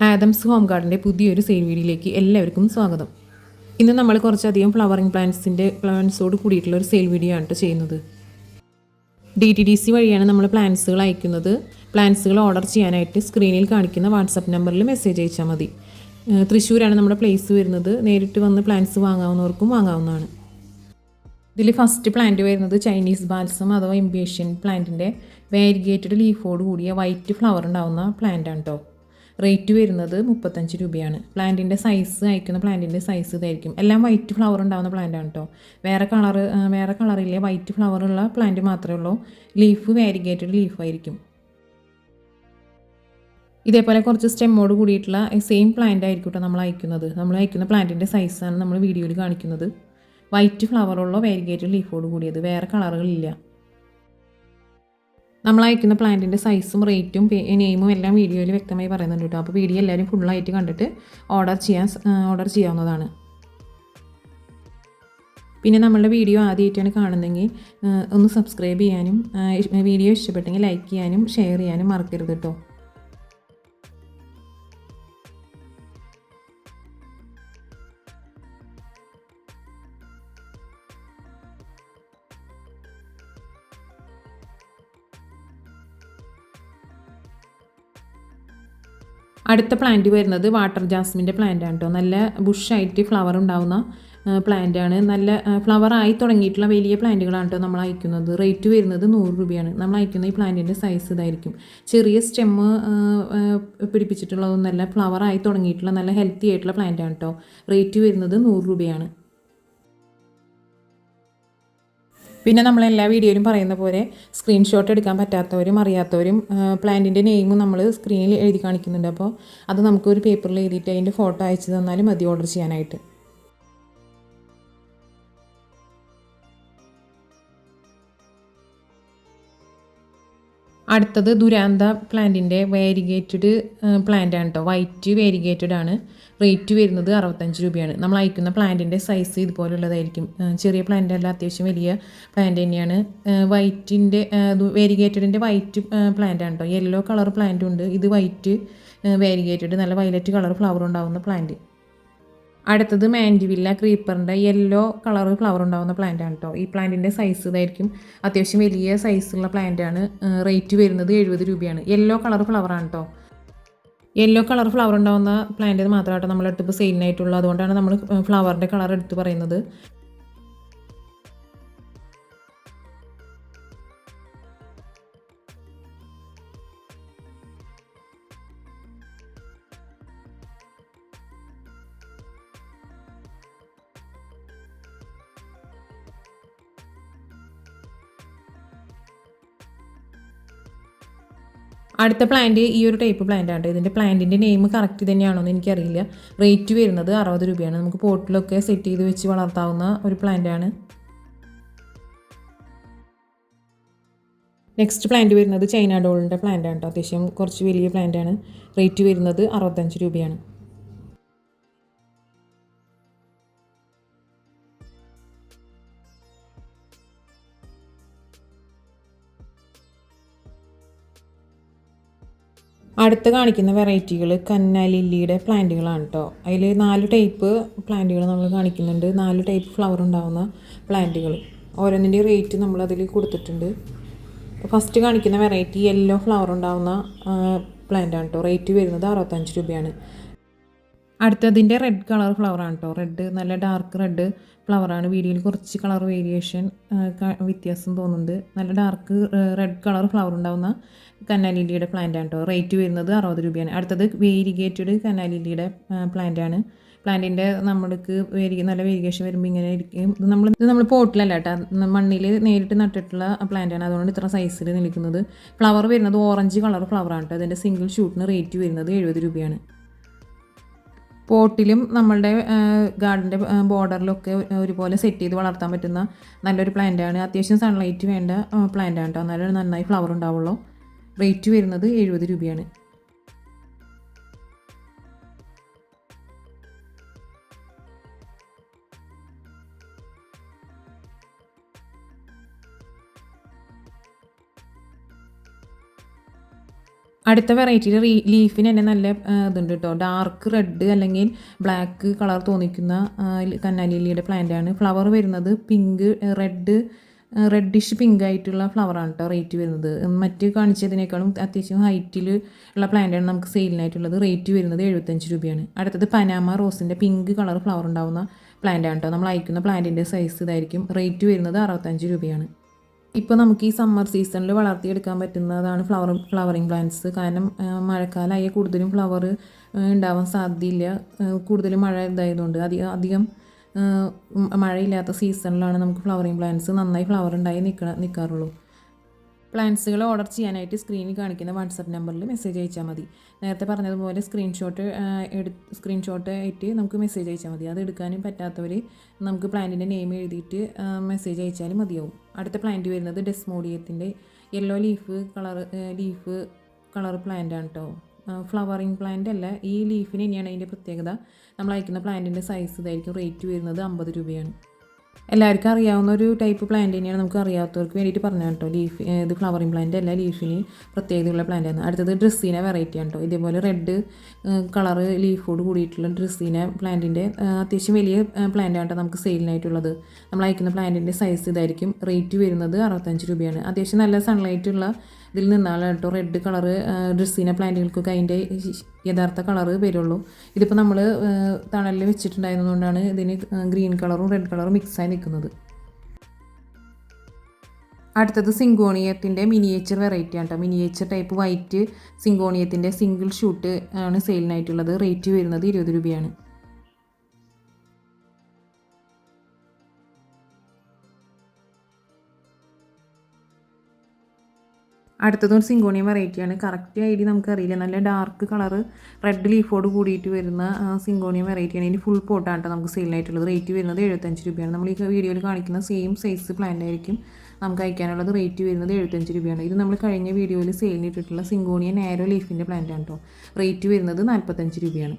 Adams home ഗാർഡൻ്റെ പുതിയൊരു sale വീഡിയോയിലേക്ക് എല്ലാവർക്കും സ്വാഗതം. ഇന്ന് നമ്മൾ കുറച്ചധികം ഫ്ലവറിംഗ് പ്ലാന്റ്സോട് കൂടിയിട്ടുള്ള ഒരു സെയിൽ വീഡിയോ ആണ് ചെയ്യുന്നത്. DTDC വഴിയാണ് നമ്മൾ പ്ലാന്റ്സുകൾ അയക്കുന്നത്. പ്ലാന്റ്സുകൾ ഓർഡർ ചെയ്യാനായിട്ട് സ്ക്രീനിൽ കാണിക്കുന്ന വാട്സപ്പ് നമ്പറിൽ മെസ്സേജ് അയച്ചാൽ മതി. തൃശ്ശൂരാണ് നമ്മുടെ പ്ലേസ് വരുന്നത്. നേരിട്ട് വന്ന് പ്ലാന്റ്സ് വാങ്ങാവുന്നവർക്കും വാങ്ങാവുന്നതാണ്. ഇതിൽ ഫസ്റ്റ് പ്ലാന്റ് വരുന്നത് ചൈനീസ് ബാൽസം അഥവാ ഇംപേഷ്യൻ പ്ലാന്റിൻ്റെ വാരിഗേറ്റഡ് ലീഫോട് കൂടിയ വൈറ്റ് ഫ്ലവർ ഉണ്ടാവുന്ന പ്ലാന്റ് ആണ് കേട്ടോ. റേറ്റ് വരുന്നത് 35 രൂപയാണ്. പ്ലാന്റിൻ്റെ സൈസ് അയക്കുന്ന പ്ലാന്റിൻ്റെ സൈസ് ഇതായിരിക്കും. എല്ലാം വൈറ്റ് ഫ്ലവർ ഉണ്ടാകുന്ന പ്ലാന്റ് ആണ് കേട്ടോ. വേറെ കളറില്ലേ, വൈറ്റ് ഫ്ലവറുള്ള പ്ലാന്റ് മാത്രമേ ഉള്ളൂ. ലീഫ് വാരിഗേറ്റഡ് ലീഫായിരിക്കും. ഇതേപോലെ കുറച്ച് സ്റ്റെമ്മോട് കൂടിയിട്ടുള്ള സെയിം പ്ലാന്റ് ആയിരിക്കും കേട്ടോ നമ്മൾ അയക്കുന്ന പ്ലാന്റിൻ്റെ സൈസാണ് നമ്മൾ വീഡിയോയിൽ കാണിക്കുന്നത്. വൈറ്റ് ഫ്ലവറുള്ള വാരിഗേറ്റഡ് ലീഫോട് കൂടിയത്, വേറെ കളറുകളില്ല. നമ്മൾ അയക്കുന്ന പ്ലാന്റിൻ്റെ സൈസും റേറ്റും നെയിമും എല്ലാം വീഡിയോയിൽ വ്യക്തമായി പറയുന്നുണ്ട് കേട്ടോ. അപ്പോൾ വീഡിയോ എല്ലാവരും ഫുള്ളായിട്ട് കണ്ടിട്ട് ഓർഡർ ചെയ്യാവുന്നതാണ്. പിന്നെ നമ്മളുടെ വീഡിയോ ആദ്യമായിട്ടാണ് കാണുന്നതെങ്കിൽ ഒന്ന് സബ്സ്ക്രൈബ് ചെയ്യാനും വീഡിയോ ഇഷ്ടപ്പെട്ടെങ്കിൽ ലൈക്ക് ചെയ്യാനും ഷെയർ ചെയ്യാനും മറക്കരുത് കേട്ടോ. അടുത്ത പ്ലാന്റ് വരുന്നത് വാട്ടർ ജാസ്മിൻ്റെ പ്ലാന്റ് ആണ് കേട്ടോ. നല്ല ബുഷായിട്ട് ഫ്ലവർ ഉണ്ടാവുന്ന പ്ലാന്റ് ആണ്. നല്ല ഫ്ലവർ ആയി തുടങ്ങിയിട്ടുള്ള വലിയ പ്ലാന്റുകളാണ് കേട്ടോ നമ്മൾ അയക്കുന്നത്. റേറ്റ് വരുന്നത് 100 രൂപയാണ്. നമ്മൾ അയക്കുന്ന ഈ പ്ലാന്റിൻ്റെ സൈസ് ഇതായിരിക്കും. ചെറിയ സ്റ്റെമ്മ് പിടിപ്പിച്ചിട്ടുള്ളതൊന്നല്ല, ഫ്ലവർ ആയി തുടങ്ങിയിട്ടുള്ള നല്ല ഹെൽത്തി ആയിട്ടുള്ള പ്ലാന്റ് ആണ് കേട്ടോ. റേറ്റ് വരുന്നത് 100 രൂപയാണ്. പിന്നെ നമ്മളെല്ലാ വീഡിയോയിലും പറയുന്ന പോലെ സ്ക്രീൻഷോട്ട് എടുക്കാൻ പറ്റാത്തവരും അറിയാത്തവരും പ്ലാന്റിൻ്റെ നെയിമും നമ്മൾ സ്ക്രീനിൽ എഴുതി കാണിക്കുന്നുണ്ട്. അപ്പോൾ അത് നമുക്കൊരു പേപ്പറിൽ എഴുതിയിട്ട് അതിൻ്റെ ഫോട്ടോ അയച്ചു തന്നാലും മതി ഓർഡർ ചെയ്യാനായിട്ട്. അടുത്തത് ദുരാന്ത പ്ലാന്റിൻ്റെ വാരിഗേറ്റഡ് പ്ലാന്റ് ആണ് കേട്ടോ. വൈറ്റ് വാരിഗേറ്റഡ് ആണ്. റേറ്റ് വരുന്നത് 65 രൂപയാണ്. നമ്മൾ അയക്കുന്ന പ്ലാന്റിൻ്റെ സൈസ് ഇതുപോലുള്ളതായിരിക്കും. ചെറിയ പ്ലാന്റ് അല്ല, അത്യാവശ്യം വലിയ പ്ലാന്റ് തന്നെയാണ്. വൈറ്റിൻ്റെ വാരിഗേറ്റഡിൻ്റെ വൈറ്റ് പ്ലാന്റ് ആണ് കേട്ടോ. യെല്ലോ കളർ പ്ലാന്റും ഉണ്ട്. ഇത് വൈറ്റ് വാരിഗേറ്റഡ് നല്ല വയലറ്റ് കളർ ഫ്ലവർ ഉണ്ടാകുന്ന പ്ലാന്റ്. അടുത്തത് മാൻഡിവില്ല ക്രീപ്പറിൻ്റെ യെല്ലോ കളർ ഫ്ലവർ ഉണ്ടാകുന്ന പ്ലാന്റ് ആണ് കേട്ടോ. ഈ പ്ലാന്റിൻ്റെ സൈസ് ഇതായിരിക്കും. അത്യാവശ്യം വലിയ സൈസുള്ള പ്ലാന്റ് ആണ്. റേറ്റ് വരുന്നത് 70 രൂപയാണ്. യെല്ലോ കളർ ഫ്ലവറാണ് കേട്ടോ. യെല്ലോ കളർ ഫ്ലവർ ഉണ്ടാകുന്ന പ്ലാന്റ് മാത്രമായിട്ട് നമ്മളെടുത്തിപ്പോൾ സെയിലിനായിട്ടുള്ളൂ. അതുകൊണ്ടാണ് നമ്മൾ ഫ്ലവറിൻ്റെ കളർ എടുത്ത് പറയുന്നത്. അടുത്ത പ്ലാന്റ് ഈ ഒരു ടൈപ്പ് പ്ലാന്റ് ആണ്. ഇതിൻ്റെ പ്ലാന്റിൻ്റെ നെയിം കറക്റ്റ് തന്നെയാണോ എന്ന് എനിക്കറിയില്ല. റേറ്റ് വരുന്നത് 60 രൂപയാണ്. നമുക്ക് പോട്ടിലൊക്കെ സെറ്റ് ചെയ്ത് വെച്ച് വളർത്താവുന്ന ഒരു പ്ലാന്റ് ആണ്. നെക്സ്റ്റ് പ്ലാന്റ് വരുന്നത് ചൈന ഡോളിൻ്റെ പ്ലാന്റ് ആണ് കേട്ടോ. അത്യാവശ്യം കുറച്ച് വലിയ പ്ലാന്റ് ആണ്. റേറ്റ് വരുന്നത് 65 രൂപയാണ്. അടുത്ത് കാണിക്കുന്ന വെറൈറ്റികൾ കന്ന ലില്ലിയുടെ പ്ലാന്റുകളാണ് കേട്ടോ. അതിൽ 4 ടൈപ്പ് പ്ലാന്റുകൾ നമ്മൾ കാണിക്കുന്നുണ്ട്. 4 ടൈപ്പ് ഫ്ലവർ ഉണ്ടാകുന്ന പ്ലാന്റുകൾ. ഓരോന്നിൻ്റെ റേറ്റ് നമ്മളതിൽ കൊടുത്തിട്ടുണ്ട്. ഫസ്റ്റ് കാണിക്കുന്ന വെറൈറ്റി യെല്ലോ ഫ്ലവർ ഉണ്ടാകുന്ന പ്ലാന്റ് ആണ് കേട്ടോ. റേറ്റ് വരുന്നത് 65 രൂപയാണ്. അടുത്തതിൻ്റെ റെഡ് കളർ ഫ്ലവറാണ് കേട്ടോ. റെഡ് നല്ല ഡാർക്ക് റെഡ് ഫ്ലവറാണ്. വീഡിയോയിൽ കുറച്ച് കളർ വേരിയേഷൻ വ്യത്യാസം തോന്നുന്നുണ്ട്. നല്ല ഡാർക്ക് റെഡ് കളർ ഫ്ലവർ ഉണ്ടാകുന്ന കന്നാലില്ലിയുടെ പ്ലാന്റ് ആണ് കേട്ടോ. റേറ്റ് വരുന്നത് 60 രൂപയാണ്. അടുത്തത് വേരിഗേറ്റഡ് കന്നാലില്ലിയുടെ പ്ലാന്റ് ആണ്. പ്ലാന്റിൻ്റെ നമ്മൾക്ക് നല്ല വേരിഗേഷൻ വരുമ്പോൾ ഇങ്ങനെ ഇരിക്കും. ഇത് നമ്മൾ പോട്ടിലല്ല കേട്ടോ, മണ്ണിൽ നേരിട്ട് നട്ടിട്ടുള്ള പ്ലാന്റ് ആണ്. അതുകൊണ്ട് ഇത്ര സൈസിൽ നിൽക്കുന്നത്. ഫ്ലവർ വരുന്നത് ഓറഞ്ച് കളർ ഫ്ലവറാണ് കേട്ടോ. അതിൻ്റെ സിംഗിൾ ഷൂട്ടിന് റേറ്റ് വരുന്നത് 70 രൂപയാണ്. പോട്ടിലും നമ്മളുടെ ഗാർഡൻ്റെ ബോർഡറിലൊക്കെ ഒരുപോലെ സെറ്റ് ചെയ്ത് വളർത്താൻ പറ്റുന്ന നല്ലൊരു പ്ലാന്റ് ആണ്. അത്യാവശ്യം സൺലൈറ്റ് വേണ്ട പ്ലാന്റ് ആണ് കേട്ടോ. എന്നാലും നന്നായി ഫ്ലവർ ഉണ്ടാവുള്ളൂ. റേറ്റ് വരുന്നത് 70 രൂപയാണ്. അടുത്ത വെറൈറ്റിയിൽ ലീഫിന് തന്നെ നല്ല ഇതുണ്ട് കേട്ടോ. ഡാർക്ക് റെഡ് അല്ലെങ്കിൽ ബ്ലാക്ക് കളർ തോന്നിക്കുന്ന കന്നാലി ലില്ലിയുടെ പ്ലാന്റാണ്. ഫ്ലവർ വരുന്നത് പിങ്ക്, റെഡിഷ് പിങ്ക് ആയിട്ടുള്ള ഫ്ലവറാണ് കേട്ടോ റേറ്റ് വരുന്നത്. മറ്റ് കാണിച്ചതിനേക്കാളും അത്യാവശ്യം ഹൈറ്റിൽ ഉള്ള പ്ലാന്റാണ് നമുക്ക് സെയിലിനായിട്ടുള്ളത്. റേറ്റ് വരുന്നത് 75 രൂപയാണ്. അടുത്തത് പനാമ റോസിൻ്റെ പിങ്ക് കളർ ഫ്ലവർ ഉണ്ടാകുന്ന പ്ലാന്റാണ് കേട്ടോ. നമ്മൾ അയക്കുന്ന പ്ലാന്റിൻ്റെ സൈസ് ഇതായിരിക്കും. റേറ്റ് വരുന്നത് 65 രൂപയാണ്. ഇപ്പോൾ നമുക്ക് ഈ സമ്മർ സീസണിൽ വളർത്തിയെടുക്കാൻ പറ്റുന്നതാണ് ഫ്ലവറിങ് പ്ലാന്റ്സ്. കാരണം മഴക്കാലമായ കൂടുതലും ഫ്ലവർ ഉണ്ടാവാൻ സാധ്യതയില്ല. കൂടുതലും മഴ ഇതായതുകൊണ്ട് അധികം മഴയില്ലാത്ത സീസണിലാണ് നമുക്ക് ഫ്ലവറിങ് പ്ലാന്റ്സ് നന്നായി ഫ്ലവർ ഉണ്ടായി നിൽക്കാറുള്ളൂ. പ്ലാന്റ്സുകൾ ഓർഡർ ചെയ്യാനായിട്ട് സ്ക്രീനിൽ കാണിക്കുന്ന വാട്സപ്പ് നമ്പറിൽ മെസ്സേജ് അയച്ചാൽ മതി. നേരത്തെ പറഞ്ഞതുപോലെ സ്ക്രീൻഷോട്ട് ആയിട്ട് നമുക്ക് മെസ്സേജ് അയച്ചാൽ മതി. അത് എടുക്കാനും പറ്റാത്തവർ നമുക്ക് പ്ലാന്റിൻ്റെ നെയിം എഴുതിയിട്ട് മെസ്സേജ് അയച്ചാലും മതിയാവും. അടുത്ത പ്ലാന്റ് വരുന്നത് ഡെസ്മോഡിയത്തിൻ്റെ യെല്ലോ ലീഫ് കളർ പ്ലാന്റാണ് കേട്ടോ. ഫ്ലവറിങ് പ്ലാന്റ് അല്ല. ഈ ലീഫിന് തന്നെയാണ് അതിൻ്റെ പ്രത്യേകത. നമ്മൾ അയക്കുന്ന പ്ലാന്റിൻ്റെ സൈസ് ഇതായിരിക്കും. റേറ്റ് വരുന്നത് 50 രൂപയാണ്. എല്ലാവർക്കും അറിയാവുന്ന ഒരു ടൈപ്പ് പ്ലാന്റ് തന്നെയാണ്. നമുക്ക് അറിയാത്തവർക്ക് വേണ്ടിയിട്ട് പറഞ്ഞാൽ കേട്ടോ. ഇത് ഫ്ലവറിങ് പ്ലാന്റ് അല്ല, ലീഫിന് പ്രത്യേകതയുള്ള പ്ലാന്റാണ്. അടുത്തത് ഡ്രസ്സീന വെറൈറ്റിയാണ് കേട്ടോ. ഇതേപോലെ റെഡ് കളർ ലീഫോട് കൂടിയിട്ടുള്ള ഡ്രസ്സീന പ്ലാന്റിൻ്റെ അത്യാവശ്യം വലിയ പ്ലാന്റാണ് കേട്ടോ നമുക്ക് സെയിലിനായിട്ടുള്ളത്. നമ്മൾ അയക്കുന്ന പ്ലാന്റിൻ്റെ സൈസ് ഇതായിരിക്കും. റേറ്റ് വരുന്നത് 65 രൂപയാണ്. അത്യാവശ്യം നല്ല സൺലൈറ്റ് ഉള്ള ഇതിൽ നിന്നാണ് കേട്ടോ റെഡ് കളറ് ഡ്രസ്സീന പ്ലാന്റുകൾക്കൊക്കെ അതിൻ്റെ യഥാർത്ഥ കളറ് വരുള്ളൂ. ഇതിപ്പോൾ നമ്മൾ തണലിൽ വെച്ചിട്ടുണ്ടായിരുന്നതുകൊണ്ടാണ് ഇതിന് ഗ്രീൻ കളറും റെഡ് കളറും മിക്സായി നിൽക്കുന്നത്. അടുത്തത് സിങ്കോണിയത്തിൻ്റെ മിനിയേച്ചർ വെറൈറ്റിയാണ് കേട്ടോ. മിനിയേച്ചർ ടൈപ്പ് വൈറ്റ് സിങ്കോണിയത്തിൻ്റെ സിംഗിൾ ഷൂട്ട് ആണ് സെയിലിനായിട്ടുള്ളത്. റേറ്റ് വരുന്നത് 20 രൂപയാണ്. അടുത്തതും സിങ്കോണിയം വെറൈറ്റിയാണ്. കറക്റ്റ് ഐ ഡി നമുക്കറിയില്ല. നല്ല ഡാർക്ക് കളറ് റെഡ് ലീഫോട് കൂടിയിട്ട് വരുന്ന സിങ്കോണിയം വെറൈറ്റിയാണ്. ഇതിന് ഫുൾ പോട്ടാണ് കേട്ടോ നമുക്ക് സെയിലായിട്ടുള്ളത്. റേറ്റ് വരുന്നത് 75 രൂപയാണ്. നമ്മൾ ഈ വീഡിയോയിൽ കാണിക്കുന്ന സെയിം സൈസ് പ്ലാന്റ് ആയിരിക്കും നമുക്ക് അയക്കാനുള്ളത്. റേറ്റ് വരുന്നത് 75 രൂപയാണ്. ഇത് നമ്മൾ കഴിഞ്ഞ വീഡിയോയിൽ സെയിലിനിട്ടിട്ടുള്ള സിങ്കോണിയ നാരോ ലീഫിൻ്റെ പ്ലാന്റാണ് കേട്ടോ. റേറ്റ് വരുന്നത് 45 രൂപയാണ്.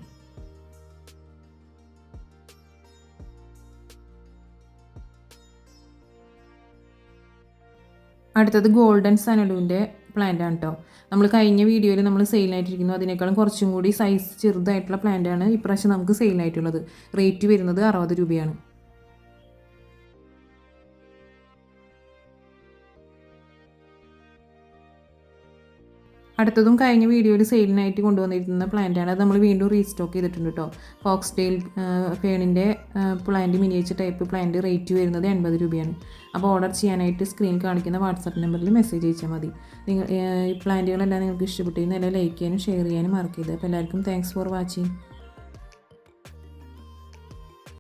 അടുത്തത് ഗോൾഡൻ സനലുവിൻ്റെ പ്ലാന്റാണ് കേട്ടോ. നമ്മൾ കഴിഞ്ഞ വീഡിയോയിൽ നമ്മൾ സെയിലായിട്ടിരിക്കുന്നു. അതിനേക്കാളും കുറച്ചും കൂടി സൈസ് ചെറുതായിട്ടുള്ള പ്ലാന്റാണ് ഇപ്രാവശ്യം നമുക്ക് സെയിലായിട്ടുള്ളത്. റേറ്റ് വരുന്നത് 60 രൂപയാണ്. അടുത്തതും കഴിഞ്ഞ വീഡിയോയിൽ സെയിലിനായിട്ട് കൊണ്ടുവന്നിരിക്കുന്ന പ്ലാന്റാണ്. അത് നമ്മൾ വീണ്ടും റീസ്റ്റോക്ക് ചെയ്തിട്ടുണ്ട് കേട്ടോ. ഫോക്സ്ടെയിൽ ഫേണിൻ്റെ plant miniature type plant. Rate വരുന്നത് 80 രൂപയാണ്. അപ്പോൾ ഓർഡർ ചെയ്യാനായിട്ട് സ്ക്രീൻ കാണിക്കുന്ന വാട്സാപ്പ് നമ്പറിൽ മെസ്സേജ് അയച്ചാൽ മതി. ഈ പ്ലാന്റുകളെല്ലാം നിങ്ങൾക്ക് ഇഷ്ടപ്പെട്ടിരുന്ന എല്ലാം ലൈക്ക് ചെയ്യാനും ഷെയർ ചെയ്യാനും മറക്കരുത്. അപ്പോൾ എല്ലാവർക്കും താങ്ക്സ് ഫോർ വാച്ചിങ്.